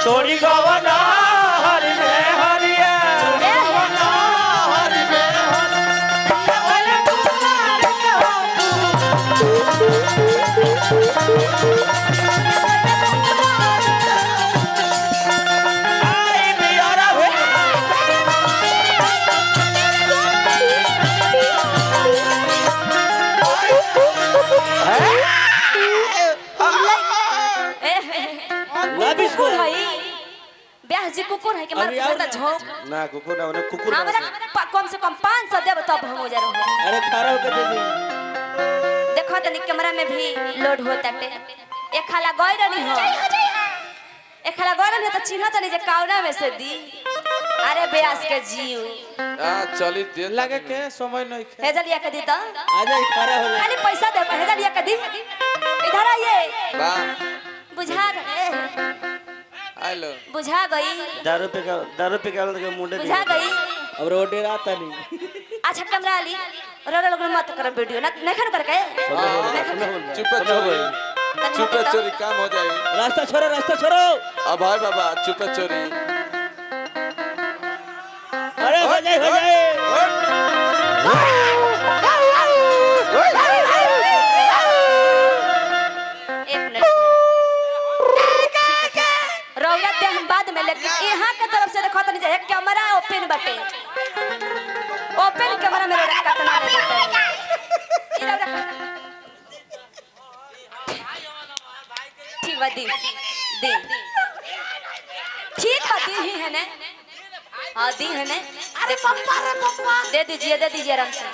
छोड़ी गवना हरि में हरिया जी कुकुर है कि मार पता झोंक ना कुकुर ना उन्हें कुकुर हमरा कम से कम 500 देब तब हम हो जा रहो। अरे खड़ा होके दे दी देखो तनी कैमरा में भी लोड होता टे एक खाला गई रही हो एक खाला गई रही तो चिन्ह तनी जे कावना में से दी अरे ब्यास के जीव चली दे लगे के समय नहीं खे हेजलिया के दी तो आ जाए खड़ा हो खाली पैसा दे हेजलिया के दी इधर आइए वाह बुझा गए हेलो बुझा गई दारू पे का मुंडे बुझा गई अब रोडे रात नहीं अच्छा कमरा ली रोड लोग मत कर वीडियो ना नहीं खन करके चुपे चोरी चुपे चोरी काम हो जाए रास्ता छोड़ो अब भाई बाबा चुपे चोरी अरे हो जाए एक मिनट रौला दे हम बाद में लेकिन यहां के तरफ से देखो तनी जे कैमरा ओपन बटे ओपन कैमरा में रखा तना ले इधर रख ठीक बा दी ठीक बा दी ही है ने हां दी है ने अरे पप्पा दे दीजिए आराम से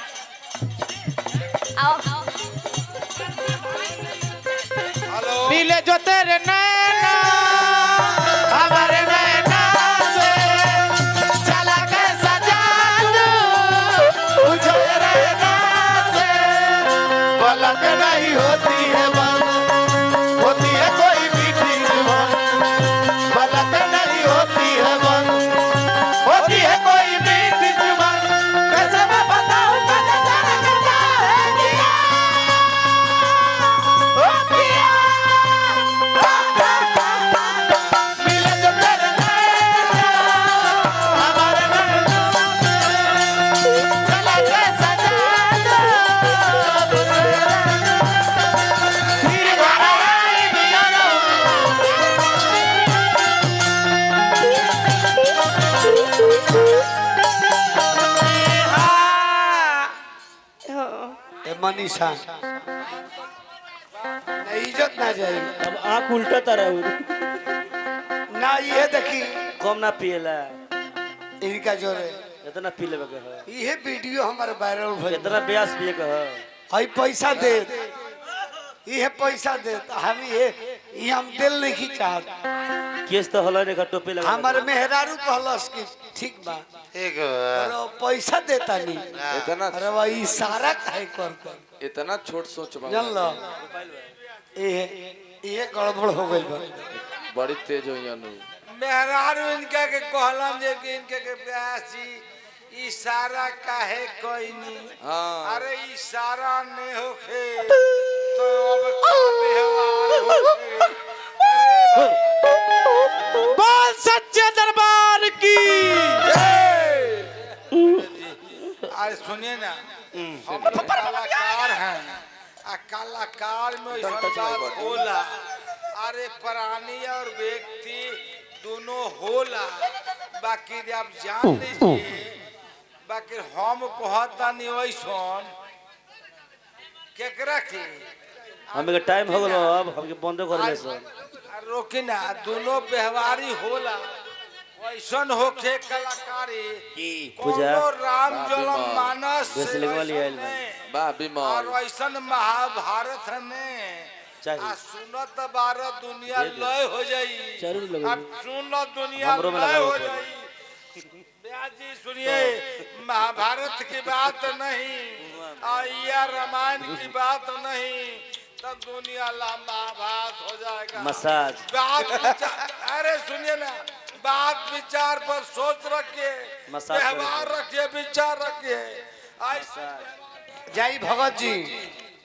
आओ हेलो नीले जो तेरे नैना हमारे नैना से चला के सजा लूं तुझे रहना से पलक नहीं होती है मन होती है कोई मीठी जुबान पलक नहीं होती है मन होती है कोई मीठी जुबान कैसे मैं बताऊं कैसे जाना करता है दिया ओ पिया मिले जो तेरे नैना हमारे नैना चला के सजा दो तुझे रहना फिर घराई दिया मनीषा इज्जत ना जाए अब आँख उल्टा तरह ना ये देखी कम ना पिएला इनका जो है इतना पी लेबे के है ये वीडियो हमारे वायरल भइल इतना ब्यास पिए के है हई पैसा दे ये पैसा दे हम ये हम दिल नहीं चाहत केस तो हला ने टोपी लगा हमारे मेहरारू कहलस कि ठीक बा ठीक अरे पैसा देता नहीं इतना अरे भाई इशारा काहे करता इतना छोट सोच जान लो ये गड़बड़ हो गई बा बड़ी तेज हो यानु मेहरारू इनका के कहलन जे कि इनके के ब्यासी इशारा काहे कोइनी हाँ अरे इशारा ने होखे तो अब का व्यवहार होखे बोल सच्चे दरबार की अरे सुनिए ना हम कलाकार हैं आ कलाकार में ऐसा बात होला अरे प्राणी और व्यक्ति दोनों होला बाकी आप जान लीजिए बाकी हम कहता नहीं वैसन केकरा के हमें के टाइम हो गलो अब हमके बंद कर ले सो रोकी ना दोनों व्यवहारी होला वैसन होके कलाकारी पूजा कोनो राम जन्म मानस वैसे लिखवा लिया है बा और बीमार वैसन महाभारत में चाहिए। आ सुनत बारह दुनिया लय हो जाई जरूर लगेगी। अब सुन दुनिया हमरो में लय लगाओ हो थोड़ा। जाई ब्यास जी सुनिए महाभारत की बात नहीं या रामायण की बात नहीं तब दुनिया महाभारत हो जाएगा मसाज बात अरे सुनिए ना बात विचार पर सोच रखिए मसाज व्यवहार रखिए विचार रखिए जय भगत जी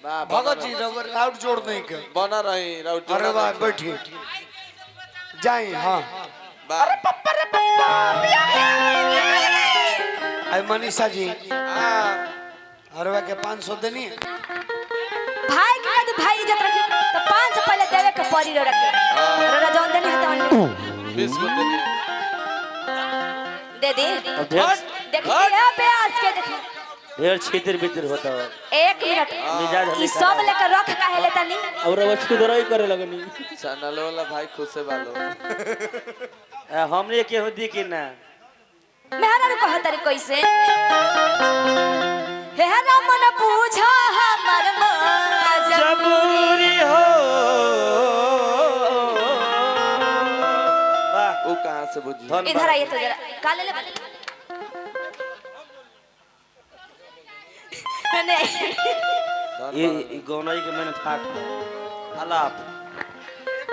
भगत जी राउट जोड़ नहीं कर बना रही राउत अरे वाह बैठिए जाए हाँ अरे मनीषा जी अरवा के 500 देनी है। भाई के कद भाई इज्जत रखी तो 500 पहले देवे के पड़ी रो रखे रो जौन देनी है तो 20 को देनी दे दे अध्यक्ष देखिए प्याज के देखिए ढेर छितिर बितिर होता है। 1 मिनट मिजाज ई हमें सब लेकर रख काहे लेता नी और अब छुदराई करे लगनी। चैनल वाला भाई खुद से बालो हमने के होदी कि ना मेहरा नु कहत रे कैसे हे मन पूछा हमर मजबूरी जबूरी हो। वाह वो कहां से बुझी धन्यवाद। इधर आइए तो जरा काले ले बने ये गौनाई के मैंने फाट आलाप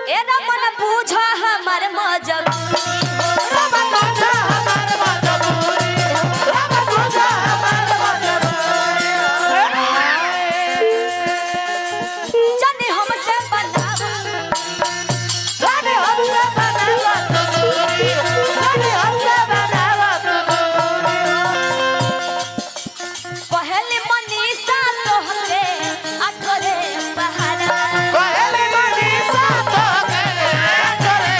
ए मन पूछा हमर मजबूरी जाने हमसे बनावा जाने हमसे बनावा जाने हमसे बनावा पहले मनीषा तोहके अठरे बहारा पहले मनीषा तो करे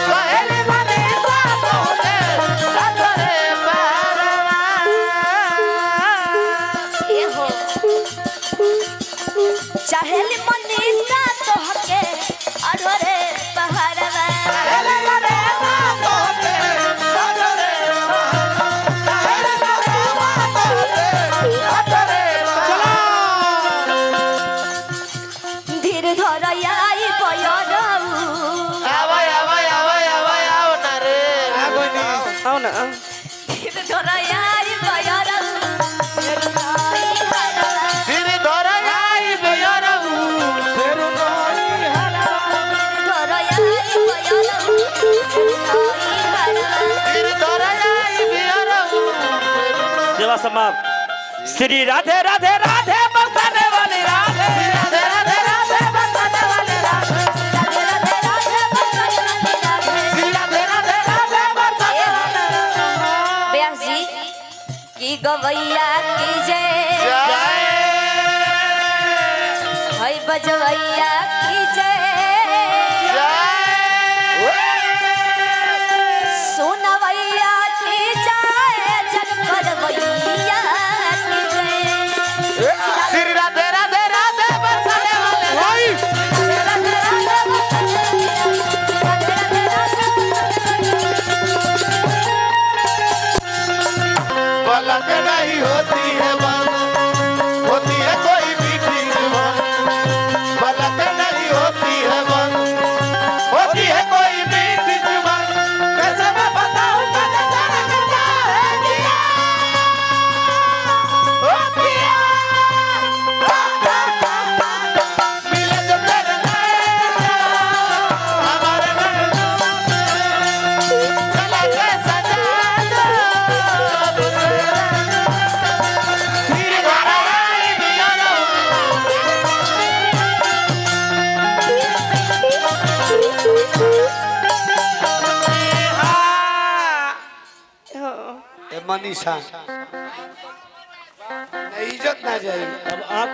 पहले मनीषा तो करे ए हो चाहेली मनीषा तोहके अठरे बहारा पहले मनीषा तो धीर धर आई पयरऊ आओ ना धीर धर आई पयरऊ आई हरा धीरे धरे आई बेयरऊ धर आई पयरऊ आई हरा धीरे धरे आई बेयरऊ सेवा समाप्त। श्री राधे राधे राधे बरसाने वाली राधे राधे राधे राधे बरसाने वाले राधे राधे राधे राधे बरसाने वाली राधे राधे राधे राधे बरसाने वाले व्यास जी की गवैया की जय हई बजवैया की जय सुनवैया की जय जग करवैया की जय श्री राधे राधे राधे बरसाने वाले राधे राधे राधे बरसाने वाली पलक नहीं होती है बंद होती है कोई मीठी जुबान पलक नहीं होती है बंद होती है कोई मीठी जुबान कैसे मैं बताऊं कैसे जाना करता है दिया ओ दिया मिले जो तेरे नैना हमारे नैना चला के सजा दो धीरे धरे आई बेयरऊ मनीषा इज्जत ना जाए अब आँख